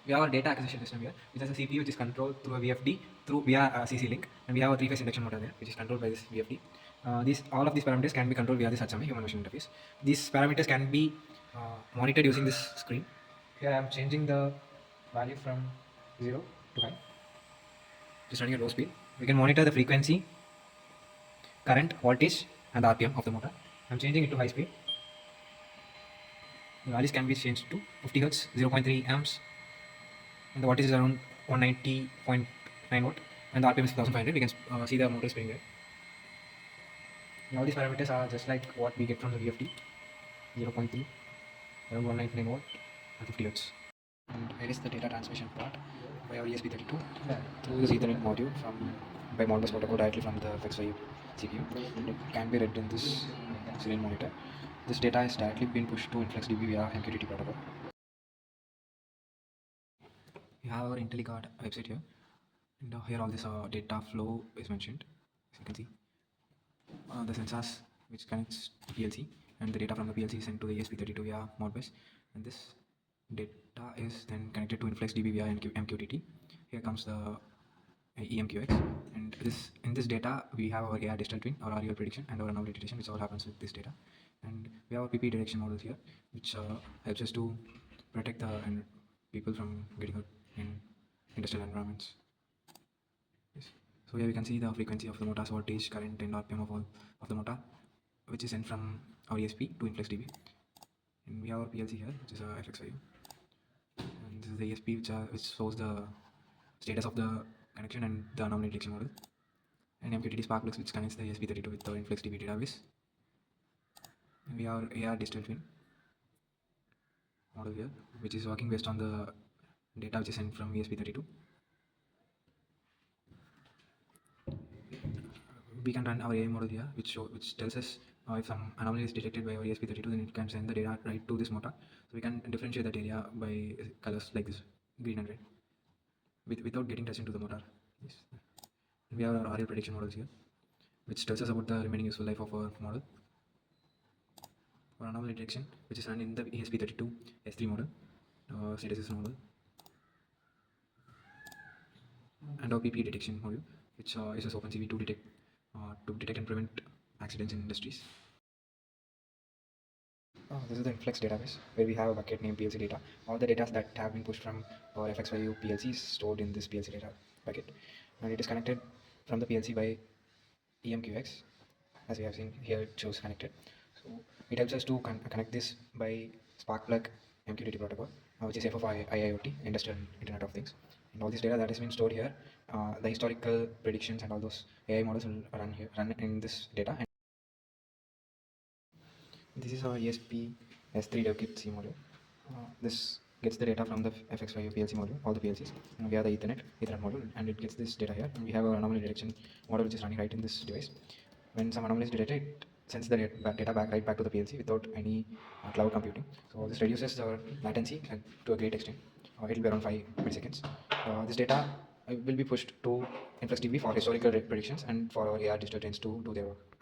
we have our data acquisition system here, which has a CPU which is controlled through a VFD through via a CC link, and we have a three-phase induction motor there, which is controlled by this VFD. These all of these parameters can be controlled via this HMI human machine interface. These parameters can be monitored using this screen. Here I am changing the value from 0 to high, just running at low speed. We can monitor the frequency, current, voltage, and the RPM of the motor. I'm changing it to high speed. The values can be changed to 50 Hz, 0.3 amps, and the voltage is around 190.9 volt, and the RPM is 1500. We can see the motor spinning there. And all these parameters are just like what we get from the VFD, 0.3, around 199 volt, and 50 Hz. And here is the data transmission part by our ESP32 through this Ethernet module by Modbus protocol directly from the FX5 CPU. And it can be read in this serial monitor. This data is directly being pushed to InfluxDB via MQTT protocol. We have our IntelliGuard website here, and here all this data flow is mentioned. As you can see, the sensors which connects to PLC, and the data from the PLC is sent to the ESP32 via Modbus, and this data is then connected to InfluxDB via MQTT. Here comes the EMQX, and in this data we have our AI digital twin, our REL prediction, and our anomaly detection, which all happens with this data. And we have our PP detection models here, which helps us to protect the people from getting hurt in industrial environments. Yes. So here we can see the frequency of the motor's voltage, current, and RPM of the motor, which is sent from our ESP to InfluxDB. And we have our PLC here, which is a FX5. And this is the ESP which shows the status of the connection and the anomaly detection model. And MQTT Sparkplug, which connects the ESP32 with the InfluxDB database. And we have our AR digital twin model here, which is working based on the data which is sent from ESP32. We can run our AI model here, which tells us if some anomaly is detected by our ESP32, then it can send the data right to this motor. So we can differentiate that area by colors like this, green and red, without getting touched into the motor. Yes. We have our REL prediction models here, which tells us about the remaining useful life of our model. For anomaly detection, which is run in the ESP32 S3 model, status model, and our PP detection module, which uses OpenCV to detect and prevent accidents in industries. This is the Influx database, where we have a bucket named PLC data. All the data that have been pushed from our FX5 PLC is stored in this PLC data bucket, and it is connected from the PLC by EMQX. As we have seen here, it shows connected. So it helps us to connect this by Sparkplug MQTT protocol, which is FFI IIoT, Industrial Internet of Things. And all this data that has been stored here, the historical predictions and all those AI models will run in this data. And this is our ESP S3 DevKit C module. This gets the data from the FX5 PLC module, all the PLCs. And we have the Ethernet module, and it gets this data here. And we have our anomaly detection model, which is running right in this device. When some anomaly is detected, it sends the data right back to the PLC without any cloud computing. So this reduces our latency to a great extent. It will be around 5 milliseconds. This data will be pushed to InfluxDB for historical predictions and for our AR digital twins to do their work.